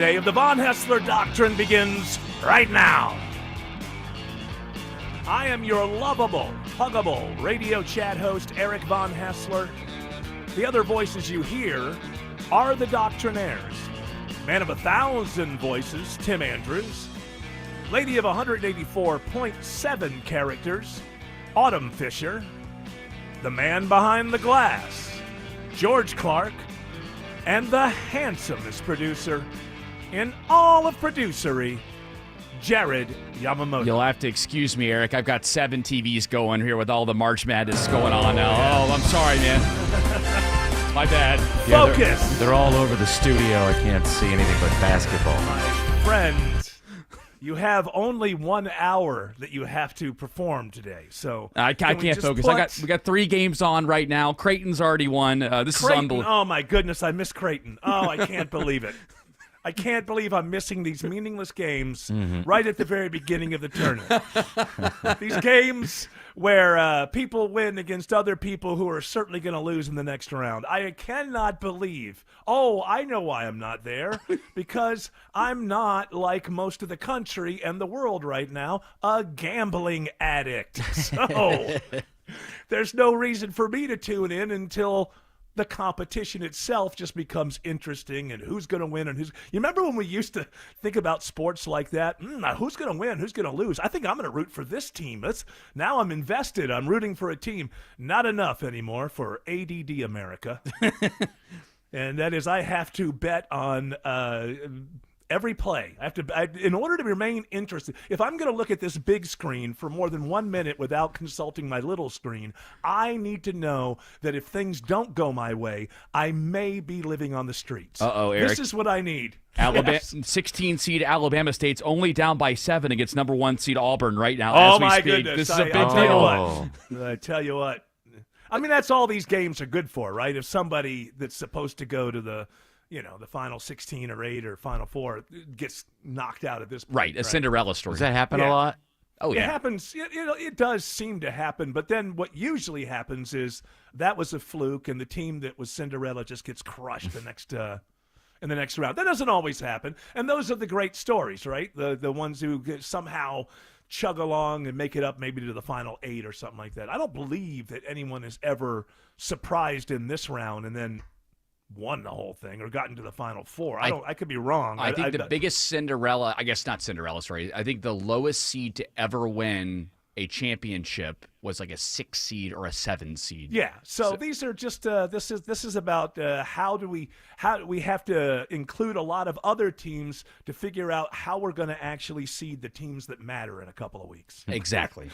Day of the Von Haessler Doctrine begins right now. I am your lovable, huggable radio chat host, Eric Von Haessler. The other voices you hear are the Doctrinaires. Man of 1,000 voices, Tim Andrews. Lady of 184.7 characters, Autumn Fisher. The man behind the glass, George Clark. And the handsomest producer in all of producery, Jared Yamamoto. You'll have to excuse me, Eric. I've got 7 TVs going here with all the March Madness going on now. Oh, I'm sorry, man. My bad. Yeah, focus. They're all over the studio. I can't see anything but basketball. My friend, you have only 1 hour that you have to perform today, so I can't focus. We got 3 games on right now. Creighton's already won. This is unbelievable. Oh my goodness, I miss Creighton. Oh, I can't believe it. I can't believe I'm missing these meaningless games right at the very beginning of the tournament. These games where people win against other people who are certainly going to lose in the next round. I cannot believe. Oh, I know why I'm not there. Because I'm not, like most of the country and the world right now, a gambling addict. So there's no reason for me to tune in until the competition itself just becomes interesting, and who's going to win and who's. You remember when we used to think about sports like that? Who's going to win? Who's going to lose? I think I'm going to root for this team. Now I'm invested. I'm rooting for a team. Not enough anymore for ADD America. And that is, I have to bet on every play. In order to remain interested, if I'm going to look at this big screen for more than 1 minute without consulting my little screen, I need to know that if things don't go my way, I may be living on the streets. Uh-oh, Eric. This is what I need. Alabama, Yes. 16 seed Alabama State's only down by 7 against number 1 seed Auburn right now. Oh, as we my speak. goodness. This is a big I tell you deal. what. I tell you what. I mean, that's all these games are good for, right? If somebody that's supposed to go to the final 16 or 8 or final 4 gets knocked out at this point. Right, a Cinderella story. Does that happen Yeah. a lot? Oh, yeah. It happens. It does seem to happen, but then what usually happens is that was a fluke, and the team that was Cinderella just gets crushed in the next round. That doesn't always happen, and those are the great stories, right? The ones who somehow chug along and make it up maybe to the final 8 or something like that. I don't believe that anyone is ever surprised in this round and then won the whole thing or gotten to the final 4. I could be wrong. I think the biggest Cinderella, I guess not Cinderella story, I think the lowest seed to ever win a championship was like a 6 seed or a 7 seed. Yeah. So these are just this is about how do we have to include a lot of other teams to figure out how we're going to actually seed the teams that matter in a couple of weeks. Exactly.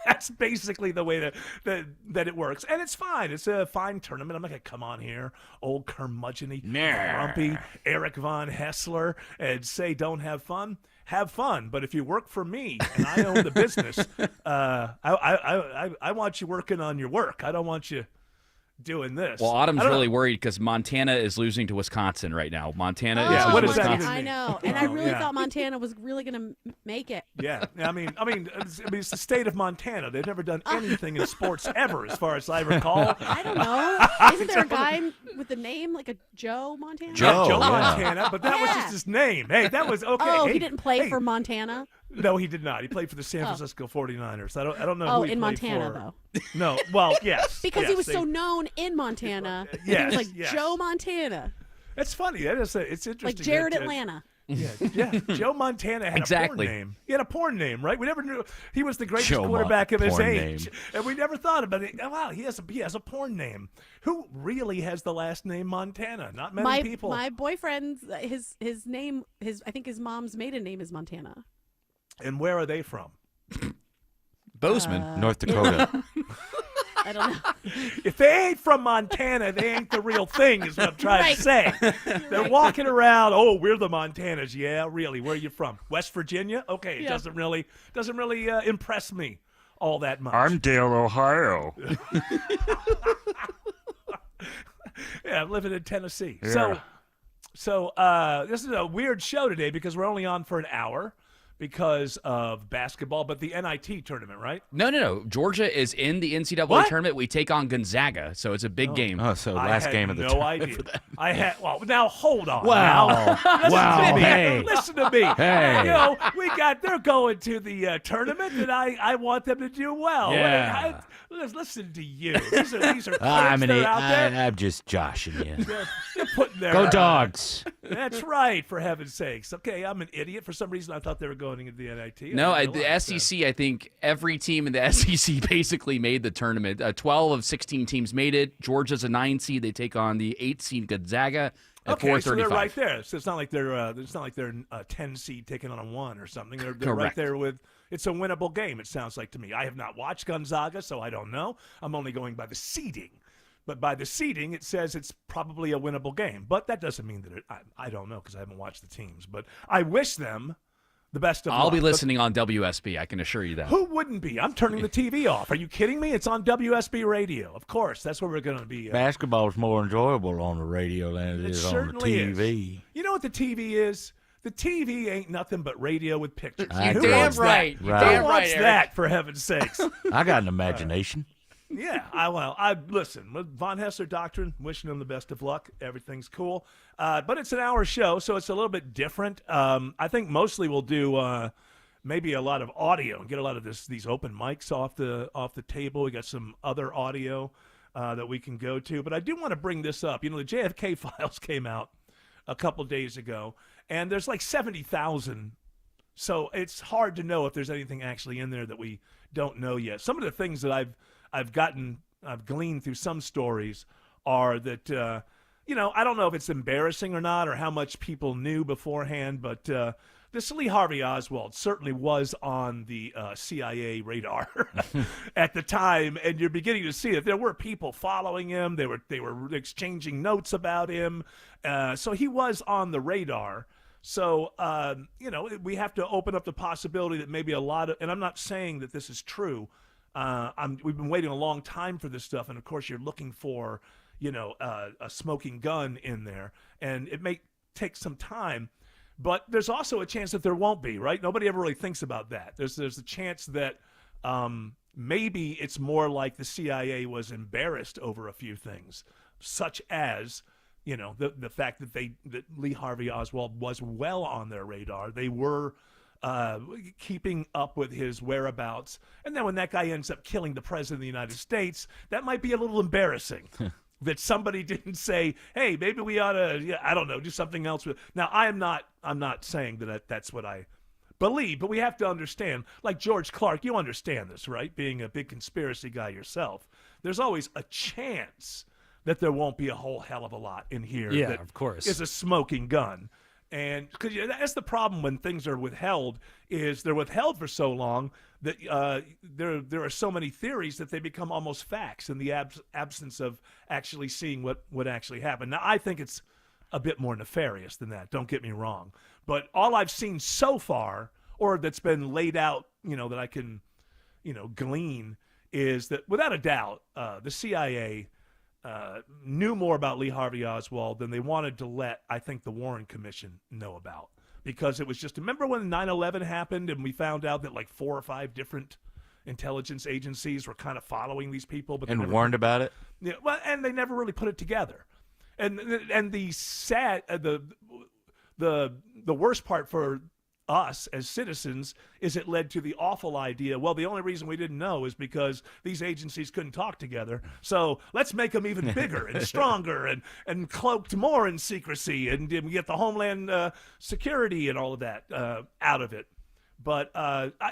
That's basically the way that it works. And it's fine. It's a fine tournament. I'm not going to come on here, old curmudgeon-y, grumpy Eric Von Haessler, and say don't have fun. Have fun. But if you work for me and I own the business, I want you working on your work. I don't want you doing this. Well, Autumn's really worried because Montana is losing to Wisconsin right now. Montana is Yeah, losing what to does that Wisconsin. even mean? I know, and I really thought Montana was really going to make it. Yeah, I mean, it's the state of Montana. They've never done anything in sports ever, as far as I recall. I don't know. Isn't there a guy with the name like a Joe Montana? Joe yeah. Montana, but that was just his name. Hey, that was okay. Oh, hey, he didn't play hey. for Montana? No, he did not. He played for the San Francisco 49ers. I don't know Oh, who he in played Montana, for. though. No, well, yes. Because yes, he was they- so known in Montana. Yes, He was like yes. Joe Montana. It's funny. It's interesting. Like Jared that, Atlanta. Yeah. Joe Montana had a Exactly. porn name. He had a porn name, right? We never knew he was the greatest Joe quarterback of his porn age, name. and we never thought about it. Oh, wow, he has a porn name. Who really has the last name Montana? Not many people. My boyfriend's his name I think his mom's maiden name is Montana. And where are they from? Bozeman. North Dakota. I don't know. If they ain't from Montana, they ain't the real thing, is what I'm trying Right. to say. They're walking around, oh, we're the Montanas. Yeah, really. Where are you from? West Virginia? Okay, it Yeah. doesn't really impress me all that much. I'm Dale, Ohio. Yeah, I'm living in Tennessee. Yeah. So this is a weird show today because we're only on for an hour. because of basketball, but the NIT tournament, right? No. Georgia is in the NCAA What? tournament. We take on Gonzaga, so it's a big game. Oh, so I last had game of the no tournament idea. for them. I had now hold on. Wow. Now. Wow, Listen to me. hey. Listen to me. Hey. You know, they're going to the tournament, and I want them to do well. Yeah. Listen to you. These are kids that I'm are out there. I'm just joshing you. They're putting their Go Dogs. That's right, for heaven's sakes. Okay, I'm an idiot. For some reason, I thought they were going into the NIT. No, I didn't the realize SEC, I think every team in the SEC basically made the tournament. 12 of 16 teams made it. Georgia's a 9 seed. They take on the 8 seed Gonzaga at Okay, 4:35. so they're right there. So it's not like they're a 10 seed taking on a 1 or something. They're right Correct. there with. It's a winnable game. It sounds like to me. I have not watched Gonzaga, so I don't know. I'm only going by the seeding. But by the seeding, it says it's probably a winnable game. But that doesn't mean that I don't know because I haven't watched the teams. But I wish them the best of luck. I'll be But listening on WSB, I can assure you that. who wouldn't be? I'm turning the TV off. Are you kidding me? It's on WSB radio. Of course. That's where we're going to be. Basketball's more enjoyable on the radio than it is on the certainly TV. is. You know what the TV is? The TV ain't nothing but radio with pictures. I You're agree. damn wants that? right. Right. Who Damn right, wants Eric. that, for heaven's sakes? I got an imagination. Yeah, I listen. With Von Hessler Doctrine, wishing them the best of luck. Everything's cool, but it's an hour show, so it's a little bit different. I think mostly we'll do maybe a lot of audio and get a lot of these open mics off the table. We got some other audio that we can go to, but I do want to bring this up. You know, the JFK files came out a couple days ago, and there's like 70,000. So it's hard to know if there's anything actually in there that we don't know yet. Some of the things that I've gleaned through some stories are that, I don't know if it's embarrassing or not or how much people knew beforehand, but this Lee Harvey Oswald certainly was on the CIA radar at the time, and you're beginning to see that there were people following him. They were exchanging notes about him, so he was on the radar. So, we have to open up the possibility that maybe a lot of, and I'm not saying that this is true. We've been waiting a long time for this stuff, and of course, you're looking for, a smoking gun in there, and it may take some time. But there's also a chance that there won't be, right? Nobody ever really thinks about that. There's a chance that maybe it's more like the CIA was embarrassed over a few things, such as, the fact that Lee Harvey Oswald was well on their radar. They were keeping up with his whereabouts. And then when that guy ends up killing the president of the United States, that might be a little embarrassing. That somebody didn't say, hey, maybe we ought to, I don't know, do something else. Now, I'm not saying that's what I believe, but we have to understand, like George Clark, you understand this, right? Being a big conspiracy guy yourself, there's always a chance that there won't be a whole hell of a lot in here that of course. is a smoking gun. And because that's the problem when things are withheld, is they're withheld for so long that there are so many theories that they become almost facts in the absence of actually seeing what actually happened. Now, I think it's a bit more nefarious than that. Don't get me wrong. But all I've seen so far, or that's been laid out, that I can, glean, is that without a doubt, the CIA knew more about Lee Harvey Oswald than they wanted to let, I think, the Warren Commission know about. Because it was just, remember when 9/11 happened and we found out that like 4 or 5 different intelligence agencies were kind of following these people, but And warned about it? Yeah, well, and they never really put it together. And the sad, the worst part for us as citizens is it led to the awful idea, well, the only reason we didn't know is because these agencies couldn't talk together, so let's make them even bigger and stronger and cloaked more in secrecy, and we get the Homeland Security and all of that out of it. But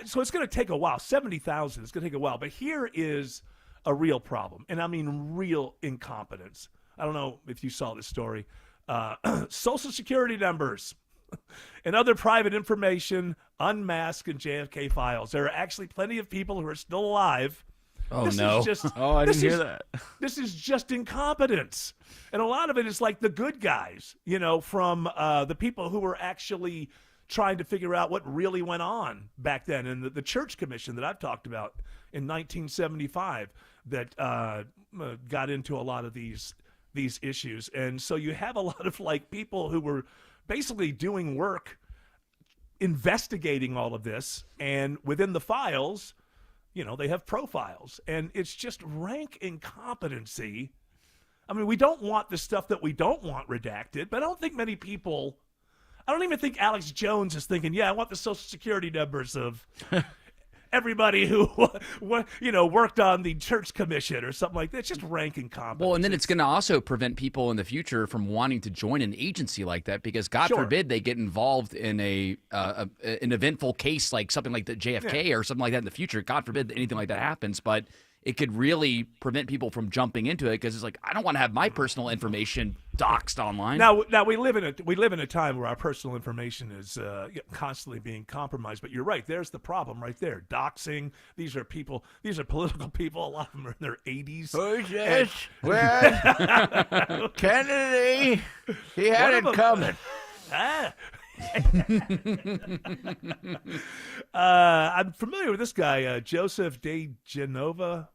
so it's going to take a while. 70,000, it's going to take a while. But here is a real problem, and I mean real incompetence. I don't know if you saw this story. Social Security numbers and other private information unmasked in JFK files. There are actually plenty of people who are still alive. Oh, This no. is just, Oh, I this didn't hear is- that. This is just incompetence. And a lot of it is like the good guys, from the people who were actually trying to figure out what really went on back then. And the Church Commission that I've talked about in 1975 that got into a lot of these issues. And so you have a lot of like people who were basically doing work investigating all of this, and within the files, they have profiles, and it's just rank incompetency. I mean, we don't want the stuff that we don't want redacted, but I don't think many people. I don't even think Alex Jones is thinking, I want the Social Security numbers of everybody who, worked on the church commission or something like that. It's just rank incompetence. Well, and then it's going to also prevent people in the future from wanting to join an agency like that because, God forbid, they get involved in an eventful case like something like the JFK or something like that in the future. God forbid that anything like that happens, but it could really prevent people from jumping into it because it's like, I don't want to have my personal information doxed online. Now we live in a time where our personal information is constantly being compromised. But you're right. There's the problem right there. Doxing. These are political people. A lot of them are in their 80s. Who's this? Well, Kennedy. He had it coming. I'm familiar with this guy, Joseph DeGenova.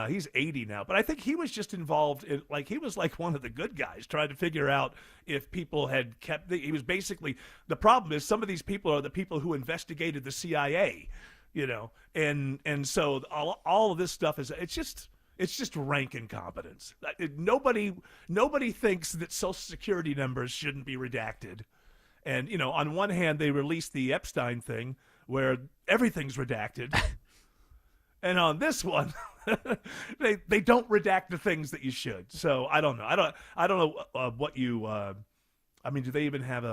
He's 80 now, but I think he was just involved in, he was like one of the good guys trying to figure out if people had kept. He was basically, the problem is some of these people are the people who investigated the CIA, and so all of this stuff it's just rank incompetence. Nobody thinks that Social Security numbers shouldn't be redacted. And, on one hand, they released the Epstein thing where everything's redacted. And on this one, they don't redact the things that you should. So I don't know. I don't know what you do they even have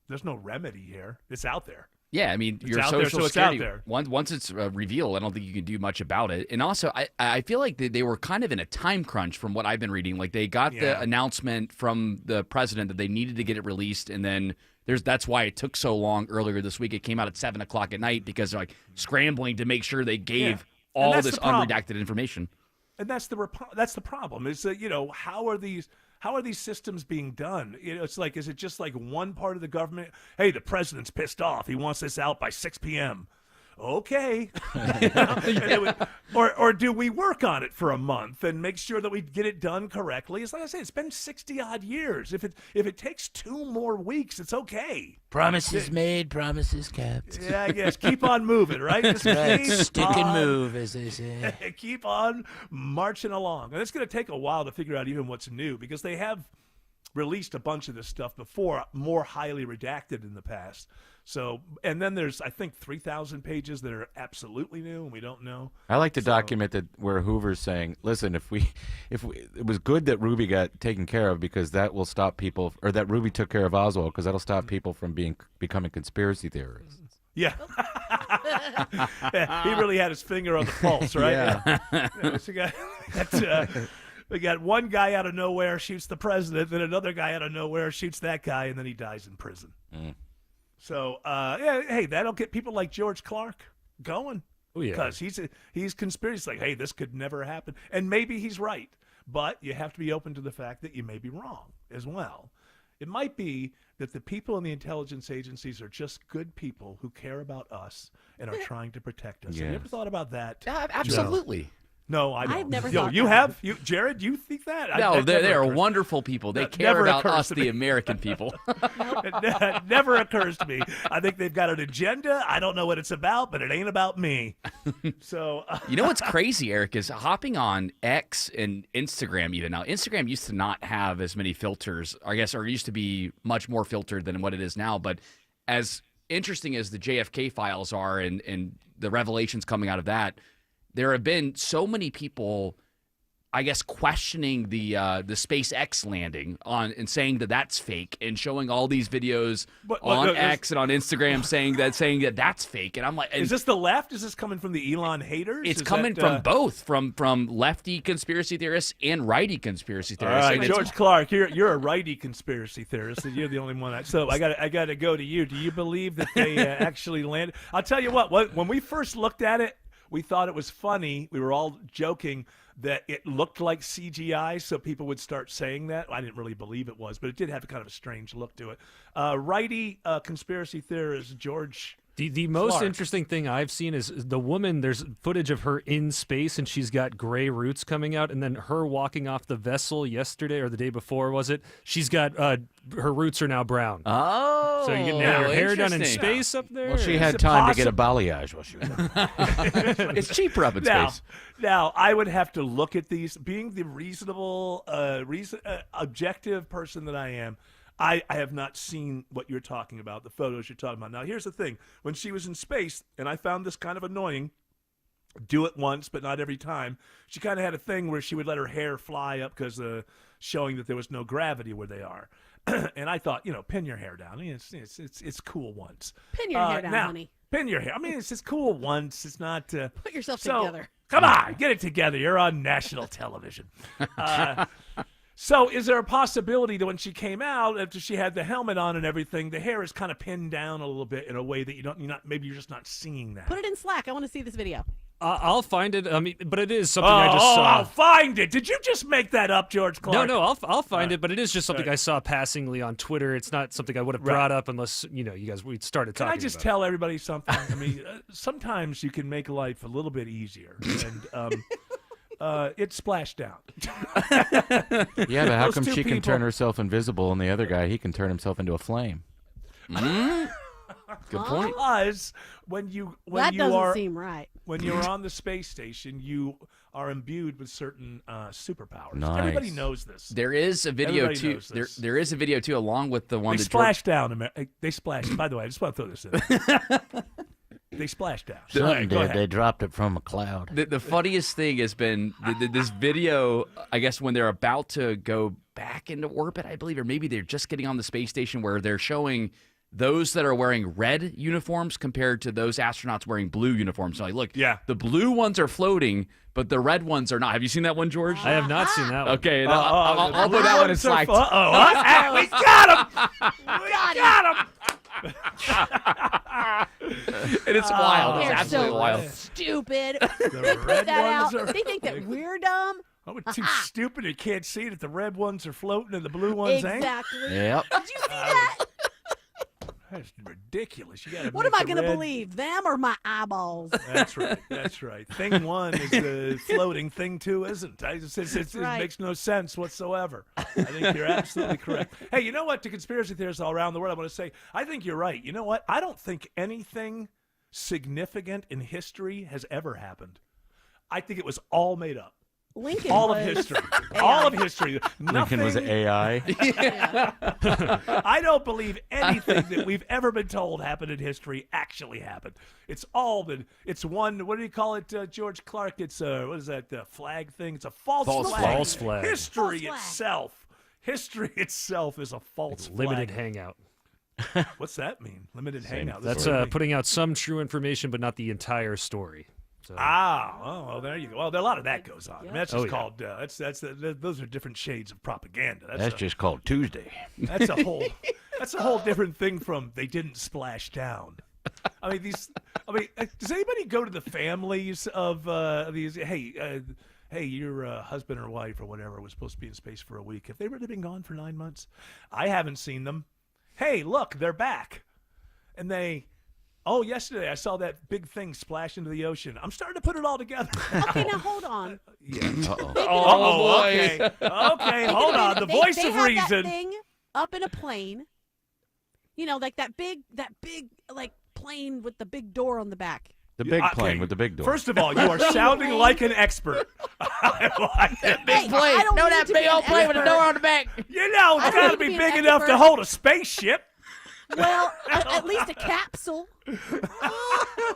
there's no remedy here. It's out there. Yeah, I mean, your Social Security, once it's revealed, I don't think you can do much about it. And also, I feel like they were kind of in a time crunch from what I've been reading. Like, they got the announcement from the president that they needed to get it released, and then that's why it took so long earlier this week. It came out at 7 o'clock at night because they're, scrambling to make sure they gave all this unredacted information. And that's the problem is that, how are these systems being done? It's like, is it just like one part of the government? Hey, the president's pissed off. He wants this out by 6 p.m. Okay. Or do we work on it for a month and make sure that we get it done correctly? It's like I say, it's been 60-odd years. If it takes 2 more weeks, it's okay. Promises made, promises kept. Yeah, I guess. Keep on moving, right? Just stick and move, as they say. Keep on marching along. And it's going to take a while to figure out even what's new because they have released a bunch of this stuff before, more highly redacted in the past. So, and then there's, I think, 3,000 pages that are absolutely new and we don't know. I like to document that where Hoover's saying, listen, if it was good that Ruby got taken care of because that will stop people, or that Ruby took care of Oswald because that'll stop people from becoming conspiracy theorists. Yeah. He really had his finger on the pulse, right? Yeah. We got one guy out of nowhere shoots the president, then another guy out of nowhere shoots that guy, and then he dies in prison. So, hey, that'll get people like George Clark going. Oh, yeah. Because he's conspiracy. Like, hey, this could never happen. And maybe he's right. But you have to be open to the fact that you may be wrong as well. It might be that the people in the intelligence agencies are just good people who care about us and are trying to protect us. Yes. Have you ever thought about that? Absolutely. No, I don't. I've never thought you that. have? Jared, you think that? No, That never they are occurs. wonderful people. They That care never about occurs us, to the me. American people. It never occurs to me. I think they've got an agenda. I don't know what it's about, but it ain't about me. So, You know what's crazy, Eric, is hopping on X and Instagram even. Now, Instagram used to not have as many filters, I guess, or used to be much more filtered than what it is now. But as interesting as the JFK files are and the revelations coming out of that, there have been so many people, I guess, questioning the SpaceX landing and saying that that's fake, and showing all these videos on X and on Instagram saying that that's fake. And I'm like, is this the left? Is this coming from the Elon haters? It's Is coming that, from both, from lefty conspiracy theorists and righty conspiracy All theorists. right, And it's- George Clark, you're a righty conspiracy theorist, and you're the only one. So I got to go to you. Do you believe that they actually landed? I'll tell you what. When we first looked at it, we thought it was funny. We were all joking that it looked like CGI, so people would start saying that. I didn't really believe it was, but it did have kind of a strange look to it. Righty conspiracy theorist George The most Clark. interesting thing I've seen is the woman. There's footage of her in space, and she's got gray roots coming out. And then her walking off the vessel yesterday or the day before, was it? She's got her roots are now brown. Oh, So you getting your hair done in interesting. space up there? Well, she or- had it time to get a possible- balayage while she was there. It's cheaper up in Now, space. now I would have to look at these. Being the reasonable, objective person that I am, I have not seen what you're talking about, the photos you're talking about. Now, here's the thing. When she was in space, and I found this kind of annoying, do it once, but not every time, she kind of had a thing where she would let her hair fly up because showing that there was no gravity where they are. And I thought, pin your hair down. I mean, it's cool once. Pin your hair down, now, honey. Pin your hair. I mean, it's just cool once. It's not. Put yourself So, together. Come on, get it together. You're on national television. So is there a possibility that when she came out, after she had the helmet on and everything, the hair is kind of pinned down a little bit in a way that maybe you're just not seeing that? Put it in Slack. I want to see this video. I'll find it. I mean, but it is something I just saw. I'll find it. Did you just make that up, George Clark? No, I'll find it, but it is just something I saw passingly on Twitter. It's not something I would have brought up unless you guys we started Can talking. I just about tell everybody something? I mean, sometimes you can make life a little bit easier, and it splashed down. Yeah, but how Those come two she can people- turn herself invisible and the other guy, he can turn himself into a flame? Good point. Because when you That doesn't are seem right. when you're on the space station, you are imbued with certain superpowers. Nice. Everybody knows this. There is a video Everybody too. knows There, this. there is a video too, along with the one They that George, splashed down. They splashed. By the way, I just want to throw this in. They splashed down. All right, go ahead. They dropped it from a cloud. The funniest thing has been this video, I guess, when they're about to go back into orbit, I believe, or maybe they're just getting on the space station, where they're showing those that are wearing red uniforms compared to those astronauts wearing blue uniforms. So like, look, Yeah. the blue ones are floating, but the red ones are not. Have you seen that one, George? I have not seen that one. Okay, I'll the put that one in blue Slack. ones are we got him! We got him! And it's wild. It's They're absolutely so wild. stupid. The Put red that out. ones are. They think that we're dumb. Oh, it's too stupid. You can't see that the red ones are floating and the blue ones ain't. Exactly. Yep. Did you see that? That's ridiculous. You got to. What am I going to believe? Them or my eyeballs? That's right. That's right. Thing one is the floating. Thing two isn't. It right. makes no sense whatsoever. I think you're absolutely correct. Hey, you know what? To conspiracy theorists all around the world, I want to say, I think you're right. You know what? I don't think anything significant in history has ever happened. I think it was all made up. Lincoln All of was history. AI. All of history. Lincoln was Nothing- AI. I don't believe anything that we've ever been told happened in history actually happened. It's all been. It's one. What do you call it, George Clark? It's what is that? The flag thing. It's a false flag. False flag. History False flag. itself. History itself is a false Limited flag. hangout. What's that mean? Limited hangout. That's what it means. putting out some true information, but not the entire story. So, well, there you go. Well, a lot of that goes on. I mean, that's just Oh, yeah. called. Those are different shades of propaganda. That's just called Tuesday. That's a whole. That's a whole different thing from they didn't splash down. I mean, does anybody go to the families of these? Hey, your husband or wife or whatever was supposed to be in space for a week. Have they really been gone for 9 months? I haven't seen them. Hey, look, they're back, and they. Oh, yesterday I saw that big thing splash into the ocean. I'm starting to put it all together. Okay, now hold on. Yeah. Uh-oh. Oh, boy. Okay. Okay. Hold on. The voice they of have reason. That thing up in a plane. You know, like that big like plane with the big door on the back. The big Okay, plane with the big door. First of all, you are sounding like an expert. I like it. Hey, I don't need to be an expert. on the back. You know, it's I don't got to need to be be an big enough to expert. hold a spaceship. Well, at least a capsule.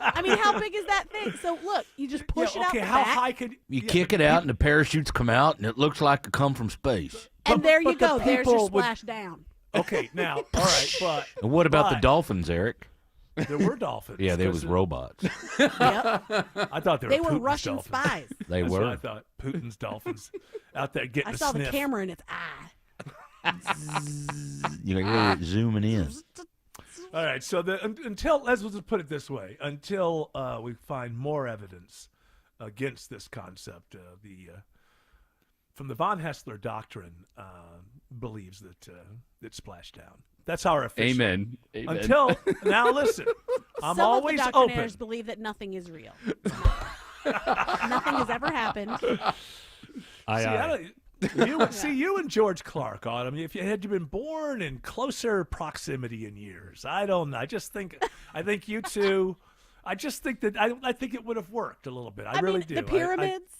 I mean, how big is that thing? So look, you just push Yeah, it out okay, the how back, high could You yeah, kick but it out and the parachutes come out and it looks like it come from space. and there you but the go. There's your people would- splash down. Okay, now, all right, but And what about the But- dolphins, Eric? there were dolphins. Yeah, they 'cause was robots. Yep. I thought They were Putin's Russian dolphins. spies. They That's what I were. thought. Putin's dolphins out there getting I a saw the sniff. camera in its eye. You can hear it zooming in. All right, so until let's just put it this way: until we find more evidence against this concept, from the von Hessler doctrine believes that splashdown. That's our official. Amen. Amen. Until now, listen. I'm Some always of the open. doctrinaires believe that nothing is real. Nothing has ever happened. You and George Clark, Autumn. If you had been born in closer proximity in years, I don't know. I think you two. I just think that I think it would have worked a little bit. I really mean, do. the pyramids.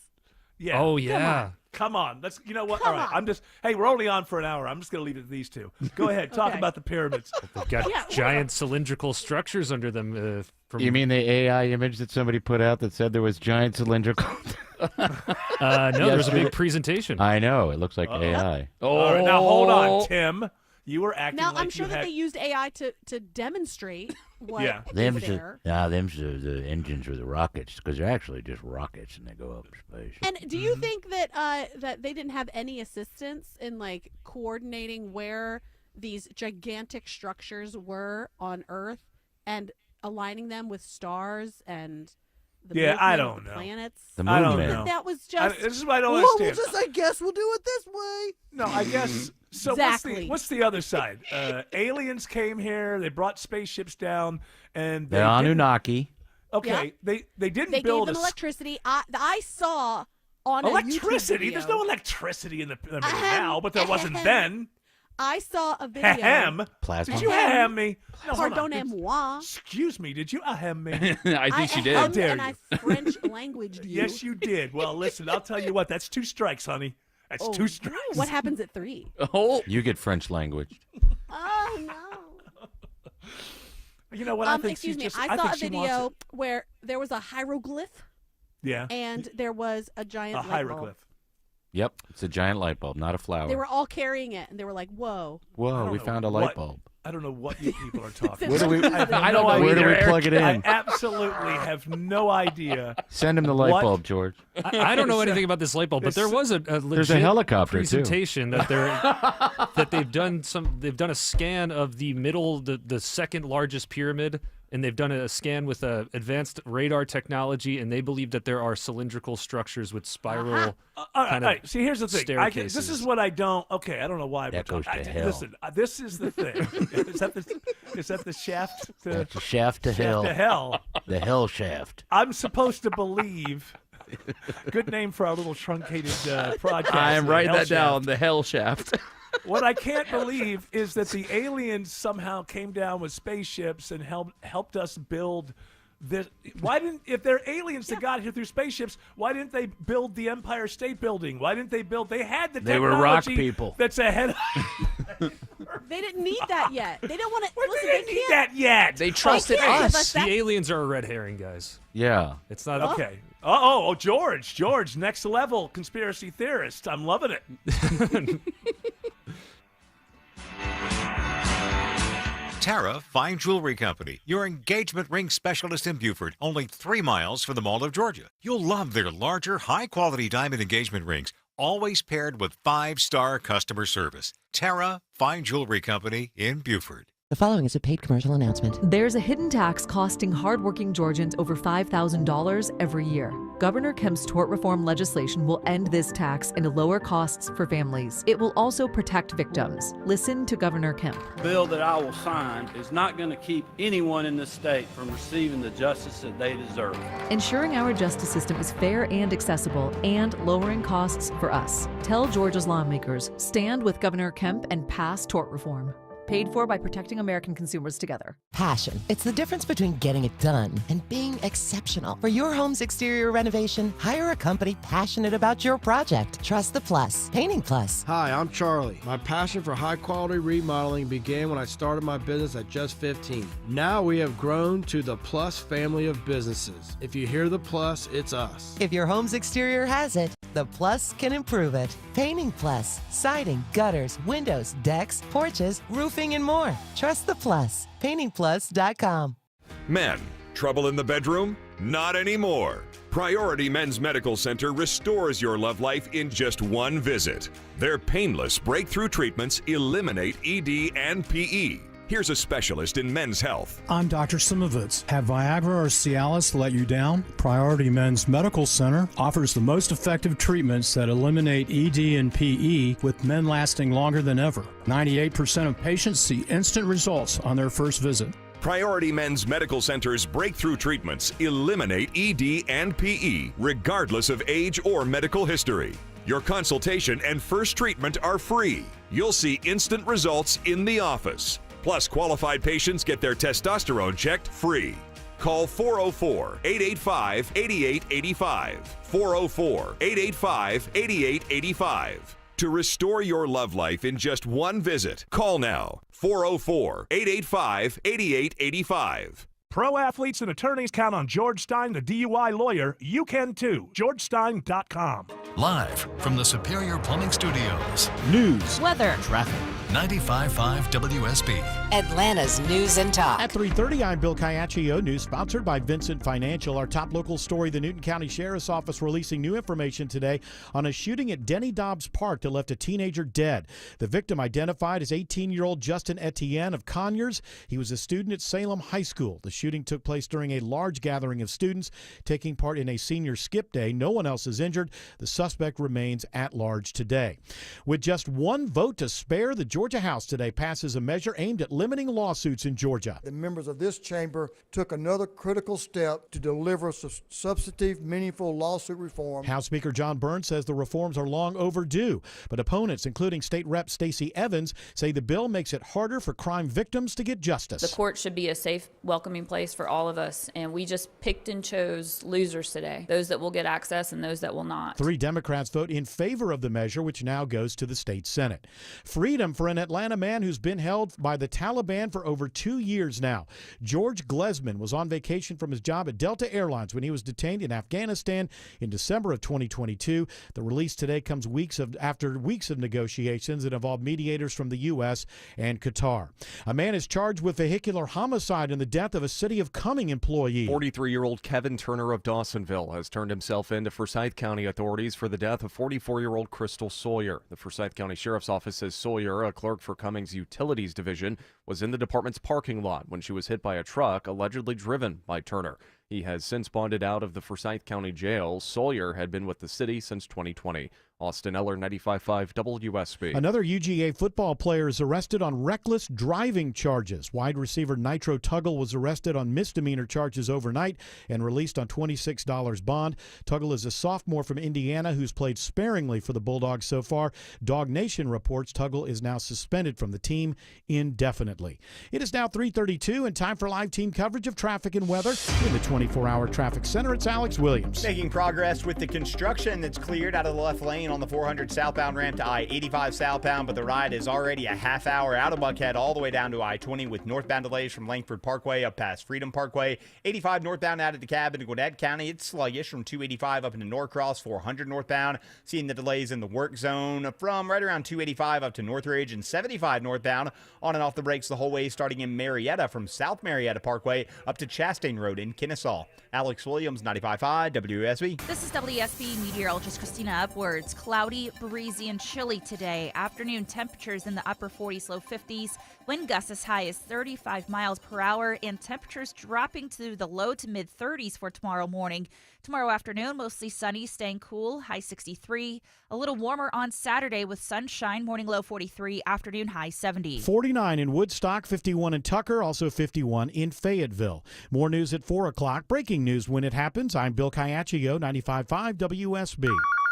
Yeah. Oh yeah. Come on. Let's. You know what? Come All right. on. Hey, we're only on for an hour. I'm just going to leave it to these two. Go ahead. Talk Okay. about the pyramids. They've got Yeah, giant cylindrical structures under them. From, You mean the AI image that somebody put out that said there was giant cylindrical? no, there's a big presentation. I know. It looks like AI. All right. Now hold on, Tim. You were acting Now like I'm sure you that had. they used AI to demonstrate what Yeah. is there. Them's the engines or the rockets, because they're actually just rockets and they go up in space. And do you think that that they didn't have any assistance in like coordinating where these gigantic structures were on Earth and aligning them with stars and the Yeah, I movement don't of the know. planets? The I moon don't man. know. That was just This is what I don't Well, we'll understand. just, I guess we'll do it this way. No, I guess. So Exactly. what's the other side? Aliens came here. They brought spaceships down, and The they didn't- Anunnaki. Okay, they didn't they gave build them a electricity. I saw on a YouTube electricity. video, There's no electricity in the pyramid Ahem, now, but there wasn't ahem. then. I saw a video. Ahem. Plasma. Did you ahem me? No, hold on. Pardonnez-moi. Excuse me. Did you ahem me? I think she did. How ahemed dare and you. I French languaged you. Yes, you did. Well, listen. I'll tell you what. That's 2 strikes, honey. That's Oh, 2 strikes. what happens at 3? Oh, You get French language. Oh no. You know what? I think Excuse she's me. just. I saw think a she wants video it. where there was a hieroglyph Yeah. and there was a giant A light bulb. hieroglyph. Yep, it's a giant light bulb, not a flower. They were all carrying it, and they were like, "Whoa!" I Whoa, don't we know found a what- light bulb. I don't know what you people are talking Where do we? about. I don't know Where do either, we Eric. plug it I in? absolutely have no idea. Send him the light What? bulb, George. I don't know anything about this light bulb, but there was a legit There's a helicopter, too. presentation that they've done a scan of the middle, the second largest pyramid, and they've done a scan with advanced radar technology, and they believe that there are cylindrical structures with spiral. All right, kind all of right. See, here's the thing. This is staircases. what I don't. Okay, I don't know why. That we're goes talking- to hell. Listen, this is the thing. is that the shaft? That's a shaft to Shaft hell. to hell. The hell shaft. I'm supposed to believe. Good name for our little truncated project. I am writing Hell that down. Shaft. The hell shaft. What I can't believe is that the aliens somehow came down with spaceships and helped us build this. Why didn't, if they're aliens that got here through spaceships, why didn't they build the Empire State Building? Why didn't they build? They had the They were technology rock people. That's ahead. They didn't need that yet. They don't want to. Well, Listen, they didn't they need can't. that yet. They trusted can't give us. us The that. aliens are a red herring, guys. Yeah. It's not Okay. Oh, George, next level conspiracy theorist. I'm loving it. Tara Fine Jewelry Company, your engagement ring specialist in Beaufort, only 3 miles from the Mall of Georgia. You'll love their larger, high-quality diamond engagement rings, always paired with 5-star customer service. Tara Fine Jewelry Company in Beaufort. The following is a paid commercial announcement. There's a hidden tax costing hardworking Georgians over $5,000 every year. Governor Kemp's tort reform legislation will end this tax and lower costs for families. It will also protect victims. Listen to Governor Kemp. The bill that I will sign is not going to keep anyone in this state from receiving the justice that they deserve. Ensuring our justice system is fair and accessible and lowering costs for us. Tell Georgia's lawmakers, stand with Governor Kemp and pass tort reform. Paid for by protecting American consumers together. Passion. It's the difference between getting it done and being exceptional. For your home's exterior renovation, hire a company passionate about your project. Trust the Plus. Painting Plus. Hi, I'm Charlie. My passion for high-quality remodeling began when I started my business at just 15. Now we have grown to the Plus family of businesses. If you hear the Plus, it's us. If your home's exterior has it, the Plus can improve it. Painting Plus. Siding, gutters, windows, decks, porches, roofing, and more. Trust the Plus. PaintingPlus.com. Men, trouble in the bedroom? Not anymore. Priority Men's Medical Center restores your love life in just one visit. Their painless breakthrough treatments eliminate ED and PE. Here's a specialist in men's health. I'm Dr. Simovitz. Have Viagra or Cialis let you down? Priority Men's Medical Center offers the most effective treatments that eliminate ED and PE, with men lasting longer than ever. 98% of patients see instant results on their first visit. Priority Men's Medical Center's breakthrough treatments eliminate ED and PE, regardless of age or medical history. Your consultation and first treatment are free. You'll see instant results in the office. Plus, qualified patients get their testosterone checked free. Call 404-885-8885. 404-885-8885. To restore your love life in just one visit, call now. 404-885-8885. Pro athletes and attorneys count on George Stein, the DUI lawyer. You can too. GeorgeStein.com. Live from the Superior Plumbing Studios. News, weather, traffic. 95.5 WSB. Atlanta's News and Talk. At 3:30, I'm Bill Caiaccio. News sponsored by Vincent Financial. Our top local story, the Newton County Sheriff's Office releasing new information today on a shooting at Denny Dobbs Park that left a teenager dead. The victim identified as 18-year-old Justin Etienne of Conyers. He was a student at Salem High School. The shooting took place during a large gathering of students taking part in a senior skip day. No one else is injured. The suspect remains at large today. With just one vote to spare, the Georgia House today passes a measure aimed at limiting lawsuits in Georgia. The members of this chamber took another critical step to deliver substantive, meaningful lawsuit reform. House Speaker John Burns says the reforms are long overdue, but opponents, including State Rep Stacey Evans, say the bill makes it harder for crime victims to get justice. The court should be a safe, welcoming place for all of us, and we just picked and chose losers today, those that will get access and those that will not. 3 Democrats vote in favor of the measure, which now goes to the state Senate. Freedom for an Atlanta man who's been held by the Taliban for over 2 years now. George Glesman was on vacation from his job at Delta Airlines when he was detained in Afghanistan in December of 2022. The release today comes after weeks of negotiations that involved mediators from the U.S. and Qatar. A man is charged with vehicular homicide in the death of a City of Cumming employee. 43-year-old Kevin Turner of Dawsonville has turned himself in to Forsyth County authorities for the death of 44-year-old Crystal Sawyer. The Forsyth County Sheriff's Office says Sawyer, a clerk for Cummings Utilities Division, was in the department's parking lot when she was hit by a truck allegedly driven by Turner. He has since bonded out of the Forsyth County Jail. Sawyer had been with the city since 2020. Austin Eller, 95.5 WSB. Another UGA football player is arrested on reckless driving charges. Wide receiver Nitro Tuggle was arrested on misdemeanor charges overnight and released on $26 bond. Tuggle is a sophomore from Indiana who's played sparingly for the Bulldogs so far. Dog Nation reports Tuggle is now suspended from the team indefinitely. It is now 3:32 and time for live team coverage of traffic and weather. In the 24-hour traffic center, it's Alex Williams. Making progress with the construction that's cleared out of the left lane on the 400 southbound ramp to I-85 southbound, but the ride is already a half hour out of Buckhead all the way down to I-20 with northbound delays from Langford Parkway up past Freedom Parkway. 85 northbound out of DeKalb into Gwinnett County. It's sluggish from 285 up into Norcross. 400 northbound. Seeing the delays in the work zone from right around 285 up to Northridge, and 75 northbound on and off the brakes the whole way starting in Marietta from South Marietta Parkway up to Chastain Road in Kennesaw. Alex Williams, 95.5 WSB. This is WSB meteorologist Christina Upwards. Cloudy, breezy, and chilly today. Afternoon temperatures in the upper 40s, low 50s. Wind gusts as high as 35 miles per hour, and temperatures dropping to the low to mid 30s for tomorrow morning. Tomorrow afternoon, mostly sunny, staying cool, high 63. A little warmer on Saturday with sunshine, morning low 43, afternoon high 70. 49 in Woodstock, 51 in Tucker, also 51 in Fayetteville. More news at 4 o'clock. Breaking news when it happens. I'm Bill Caiaccio, 95.5 WSB.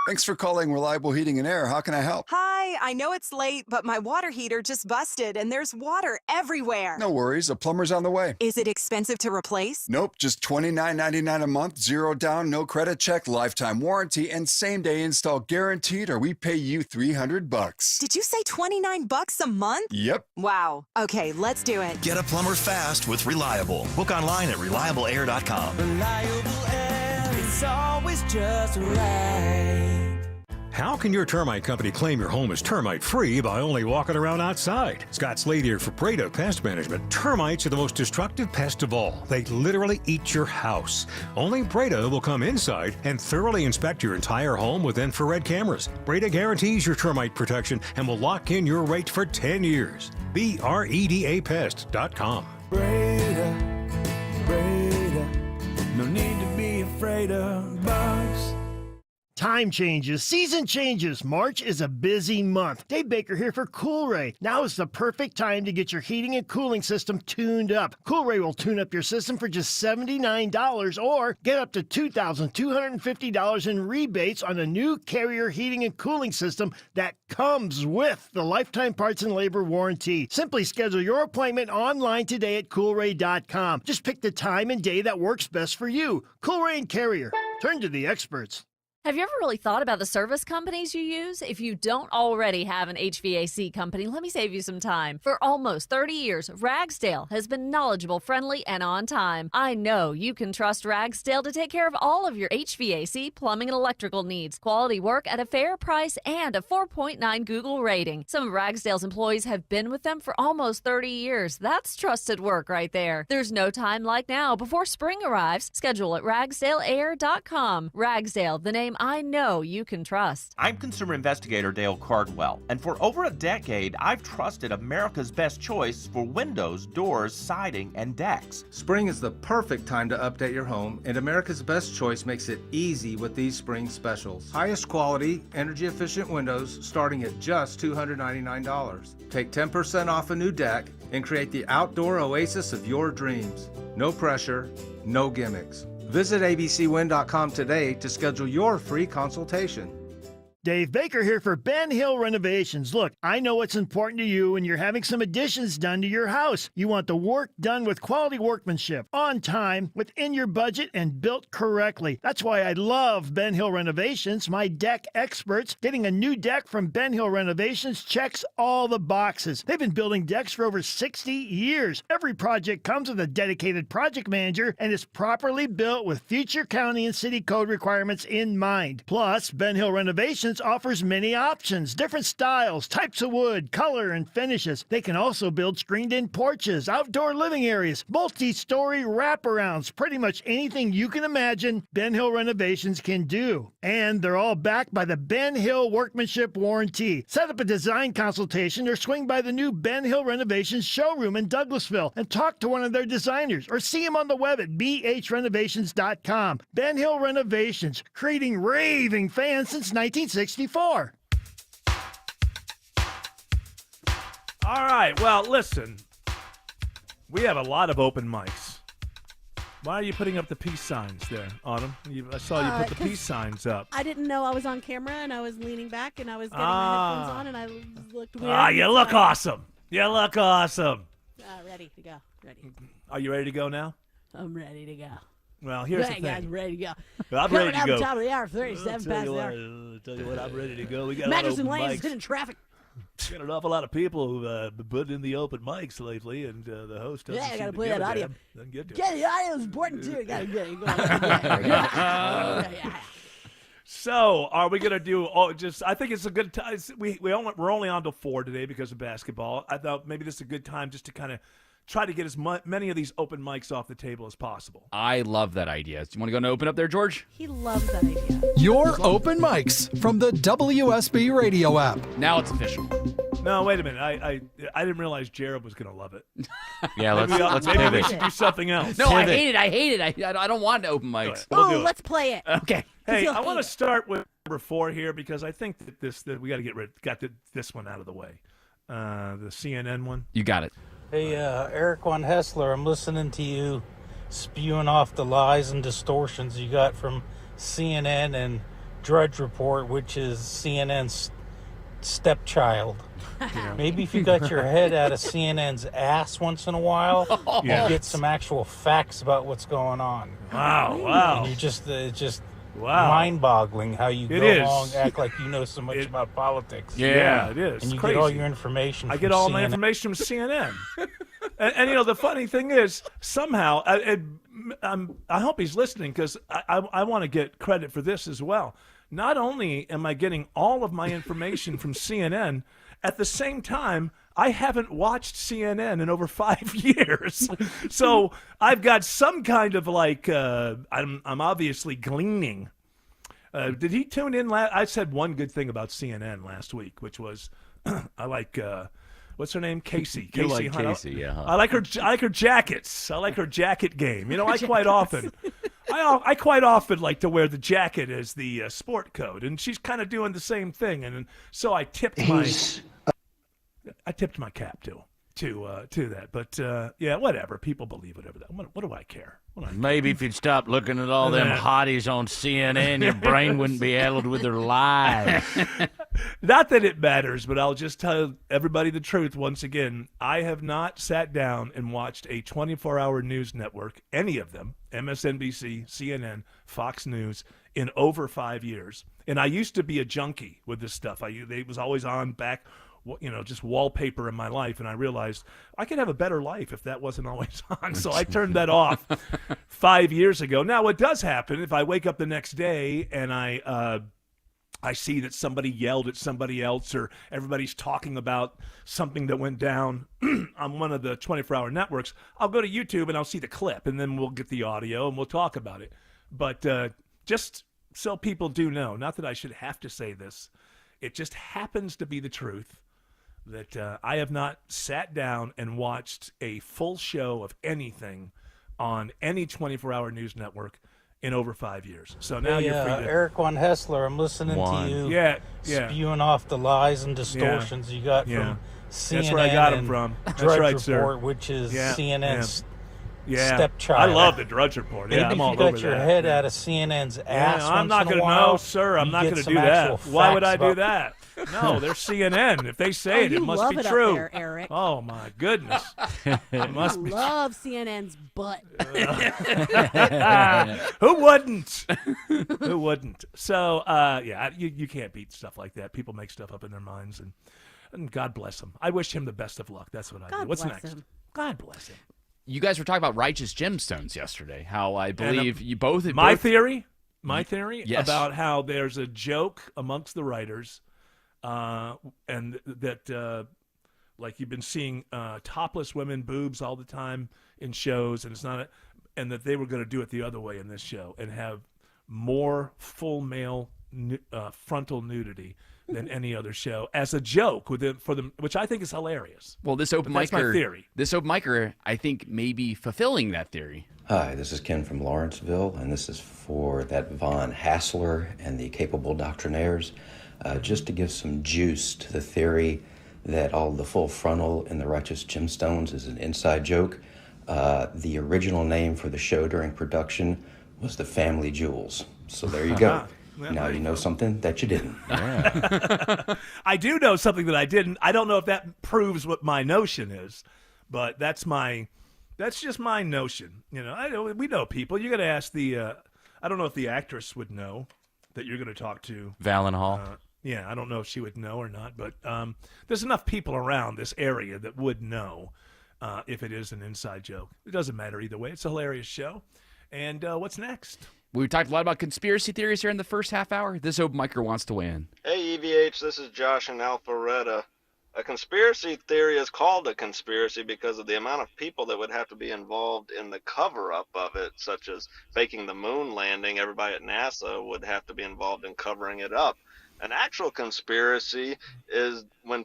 Thanks for calling Reliable Heating and Air. How can I help? Hi, I know it's late, but my water heater just busted and there's water everywhere. No worries. A plumber's on the way. Is it expensive to replace? Nope. Just $29.99 a month, zero down, no credit check, lifetime warranty, and same-day install guaranteed, or we pay you $300. Did you say $29 a month? Yep. Wow. Okay, let's do it. Get a plumber fast with Reliable. Book online at ReliableAir.com. Reliable Air is always just right. How can your termite company claim your home is termite-free by only walking around outside? Scott Slade here for Breda Pest Management. Termites are the most destructive pest of all. They literally eat your house. Only Breda will come inside and thoroughly inspect your entire home with infrared cameras. Breda guarantees your termite protection and will lock in your rate for 10 years. BREDAPest.com. Breda, no need to be afraid of bugs. Time changes, season changes. March is a busy month. Dave Baker here for Coolray. Now is the perfect time to get your heating and cooling system tuned up. Coolray will tune up your system for just $79 or get up to $2,250 in rebates on a new Carrier heating and cooling system that comes with the lifetime parts and labor warranty. Simply schedule your appointment online today at Coolray.com. Just pick the time and day that works best for you. Coolray and Carrier. Turn to the experts. Have you ever really thought about the service companies you use? If you don't already have an HVAC company, let me save you some time. For almost 30 years, Ragsdale has been knowledgeable, friendly, and on time. I know you can trust Ragsdale to take care of all of your HVAC, plumbing, and electrical needs. Quality work at a fair price and a 4.9 Google rating. Some of Ragsdale's employees have been with them for almost 30 years. That's trusted work right there. There's no time like now before spring arrives. Schedule at RagsdaleAir.com. Ragsdale, the name I know you can trust. I'm consumer investigator Dale Cardwell, and for over a decade, I've trusted America's best choice for windows, doors, siding, and decks. Spring is the perfect time to update your home, and America's Best Choice makes it easy with these spring specials. Highest quality, energy-efficient windows starting at just $299. Take 10% off a new deck and create the outdoor oasis of your dreams. No pressure, no gimmicks. Visit abcwin.com today to schedule your free consultation. Dave Baker here for Ben Hill Renovations. Look, I know what's important to you when you're having some additions done to your house. You want the work done with quality workmanship, on time, within your budget, and built correctly. That's why I love Ben Hill Renovations, my deck experts. Getting a new deck from Ben Hill Renovations checks all the boxes. They've been building decks for over 60 years. Every project comes with a dedicated project manager and is properly built with future county and city code requirements in mind. Plus, Ben Hill Renovations offers many options, different styles, types of wood, color, and finishes. They can also build screened-in porches, outdoor living areas, multi-story wraparounds, pretty much anything you can imagine Ben Hill Renovations can do. And they're all backed by the Ben Hill Workmanship Warranty. Set up a design consultation or swing by the new Ben Hill Renovations showroom in Douglasville and talk to one of their designers or see them on the web at bhrenovations.com. Ben Hill Renovations, creating raving fans since 1964. All right. Well, listen. We have a lot of open mics. Why are you putting up the peace signs there, Autumn? I saw you put the peace signs up. I didn't know I was on camera, and I was leaning back, and I was getting my headphones on, and I looked weird. You look awesome. You look awesome. Ready to go. Ready. Are you ready to go now? I'm ready to go. Well, here's the thing. Guys, ready to go. I'm ready to go. Top of the hour, 37 past the hour. I'll tell you what, I'm ready to go. We got Mattress and open Lanes mics. hitting traffic. Got an awful lot of people who've been putting in the open mics lately, and the host doesn't I seem gotta to play give that a audio. damn. Doesn't get to it. Yeah, the audio is important too. You gotta get it. So, are we gonna do? I think it's a good time. We're only on till 4 today because of basketball. I thought maybe this is a good time just to kind of try to get as many of these open mics off the table as possible. I love that idea. Do you want to go and open up there, George? He loves that idea. Your open mics from the WSB radio app. Now it's official. No, wait a minute. I didn't realize Jared was going to love it. Yeah, let's maybe pivot. we should do something else. No, I hate it. I don't want open mics. We'll let's play it. Okay. Hey, I want to start with number 4 here because I think that we got to got this one out of the way. The CNN one. You got it. Hey, Eric Von Hessler, I'm listening to you spewing off the lies and distortions you got from CNN and Drudge Report, which is CNN's stepchild. Maybe if you got your head out of CNN's ass once in a while, you get some actual facts about what's going on. Wow. And you just mind-boggling how you go along, act like you know so much about politics. Yeah, it is. And you crazy. get all your information. I get all my information from CNN. and the funny thing is, somehow, I hope he's listening because I want to get credit for this as well. Not only am I getting all of my information from CNN, at the same time, I haven't watched CNN in over 5 years. So I've got some kind of I'm obviously gleaning. Did he tune in? I said one good thing about CNN last week, which was I like, what's her name? Casey. You like Hunt. Casey, yeah. I like her jackets. I like her jacket game. I quite often I quite often like to wear the jacket as the sport coat, and she's kind of doing the same thing, and so I tipped my cap to that. But yeah, whatever. People believe whatever. What do I care? Maybe if you'd stop looking at all them hotties on CNN, your brain wouldn't be addled with their lies. Not that it matters, but I'll just tell everybody the truth once again. I have not sat down and watched a 24-hour news network, any of them, MSNBC, CNN, Fox News, in over 5 years. And I used to be a junkie with this stuff. It was always on back, just wallpaper in my life, and I realized I could have a better life if that wasn't always on. So I turned that off 5 years ago. Now, what does happen if I wake up the next day and I see that somebody yelled at somebody else, or everybody's talking about something that went down on one of the 24-hour networks, I'll go to YouTube and I'll see the clip, and then we'll get the audio and we'll talk about it. But just so people do know, not that I should have to say this, it just happens to be the truth that I have not sat down and watched a full show of anything on any 24-hour news network in over 5 years. So now you're free to... Eric Von Hessler, I'm listening to you spewing off the lies and distortions you got from CNN. That's where I got them from. That's Drudge right, Report, sir. which is CNN's Yeah. stepchild. I love the Drudge Report. Yeah, I'm all over that. Maybe if you got your head out of CNN's ass I'm not going to know, sir. I'm not going to do that. Why would I do that? No, they're CNN. If they say it, it must be true. Up there, Eric. Oh my goodness! It must be. Love CNN's butt. Who wouldn't? Who wouldn't? So, you can't beat stuff like that. People make stuff up in their minds, and God bless him. I wish him the best of luck. That's what I do. What's next? Him. God bless him. You guys were talking about righteous gemstones yesterday. How I believe you both. My theory Yes. about how there's a joke amongst the writers, and that like you've been seeing topless women, boobs all the time in shows, and it's not, and that they were going to do it the other way in this show and have more full male frontal nudity than any other show as a joke for them, which I think is hilarious. Well, this open That's my theory. This open micer, I think, may be fulfilling that theory. Hi, this is Ken from Lawrenceville, and this is for that Von Hassler and the Capable Doctrinaires. Just to give some juice to the theory that all the full frontal in the Righteous Gemstones is an inside joke. The original name for the show during production was the Family Jewels. So there you go. Now you know something that you didn't. I do know something that I didn't. I don't know if that proves what my notion is, but that's just my notion. We know people. You got to ask the. I don't know if the actress would know that you're going to talk to. Valen Hall. Yeah, I don't know if she would know or not, but there's enough people around this area that would know if it is an inside joke. It doesn't matter either way. It's a hilarious show. And what's next? We talked a lot about conspiracy theories here in the first half hour. This open micer wants to win. Hey, EVH, this is Josh in Alpharetta. A conspiracy theory is called a conspiracy because of the amount of people that would have to be involved in the cover-up of it, such as faking the moon landing. Everybody at NASA would have to be involved in covering it up. An actual conspiracy is when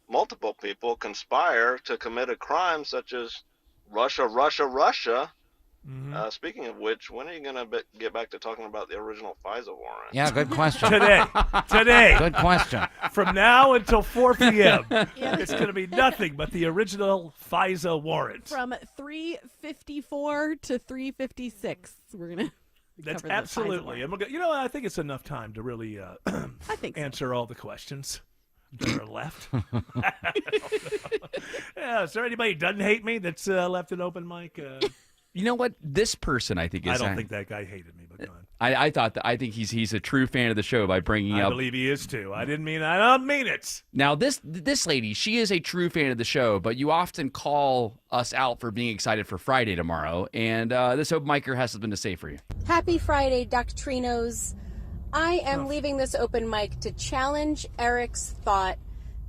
multiple people conspire to commit a crime such as Russia. Mm-hmm. Speaking of which, when are you going to get back to talking about the original FISA warrant? Yeah, good question. Today. Good question. From now until 4 p.m., it's going to be nothing but the original FISA warrant. From 354 to 356, we're going to. That's absolutely, and I think it's enough time to really answer all the questions that are left. Yeah, is there anybody who doesn't hate me that's left an open mic? You know what? This person, I think, is. I don't think that guy hated me, but go on. I think he's a true fan of the show by bringing up. I believe he is too. I don't mean it. Now this lady, she is a true fan of the show, but you often call us out for being excited for Friday tomorrow, and this open micer has something to say for you. Happy Friday, Doctrinos. I am leaving this open mic to challenge Eric's thought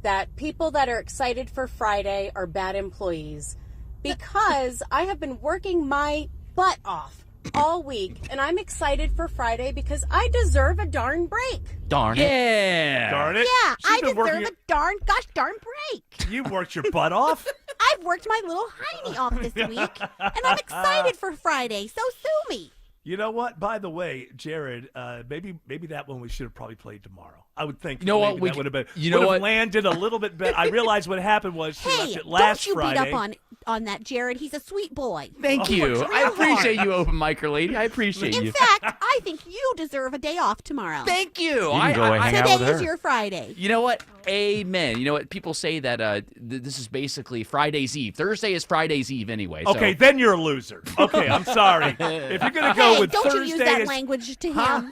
that people that are excited for Friday are bad employees. Because I have been working my butt off all week, and I'm excited for Friday because I deserve a darn break. Darn it. Yeah. Darn it. Yeah, I deserve a darn break. You worked your butt off? I've worked my little hiney off this week, and I'm excited for Friday, so sue me. You know what? By the way, Jared, maybe that one we should have probably played tomorrow. I would think. You know what? That would have been. You know would have what? landed a little bit better. I realized what happened was she left Hey, it last don't you Friday. beat up on that Jared. He's a sweet boy. Thank you. I appreciate you, open micer lady. I appreciate you. In fact, I think you deserve a day off tomorrow. Thank you. You can go hang out Today with her. is your Friday. You know what? Amen. You know what? People say that this is basically Friday's Eve. Thursday is Friday's Eve anyway. So. Okay, then you're a loser. Okay, I'm sorry. If you're gonna go with don't Thursday, you use that as- language to him? Huh?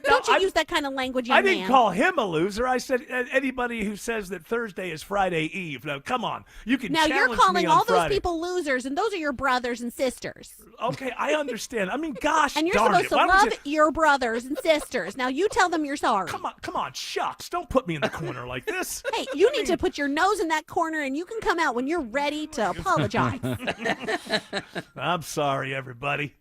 Don't you I- use that kind of language, young I didn't man? call him a loser. I said anybody who says that Thursday is Friday Eve. Now, come on. You can Now challenge you're calling me on all those Friday. people losers, and those are your brothers and sisters. Okay, I understand. I mean, gosh And you're darn supposed it. to Why don't love your brothers and sisters. Now you tell them you're sorry. Come on, shucks. Don't put me in the corner like this. Hey, you need to put your nose in that corner, and you can come out when you're ready to apologize. I'm sorry, everybody.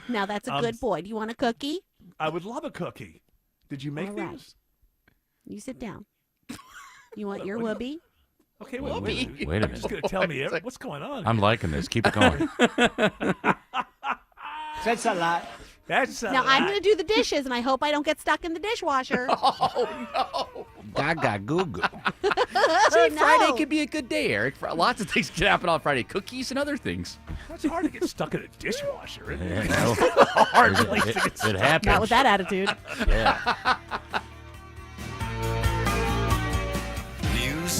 Now that's a good boy. Do you want a cookie? I would love a cookie. Did you make All right. these? You sit down. You want your whoopee? Okay, Wait a You're minute. just going to tell me what's going on. I'm liking this. Keep it going. That's a lot. That's a Now lot. I'm going to do the dishes, and I hope I don't get stuck in the dishwasher. Oh, no. Gaga goo goo. See, No. Friday could be a good day, Eric. Lots of things can happen on Friday. Cookies and other things. It's hard to get stuck in a dishwasher, isn't it? Yeah, no. Hard It- place it- to get it stuck. happens. Not with that attitude. Yeah.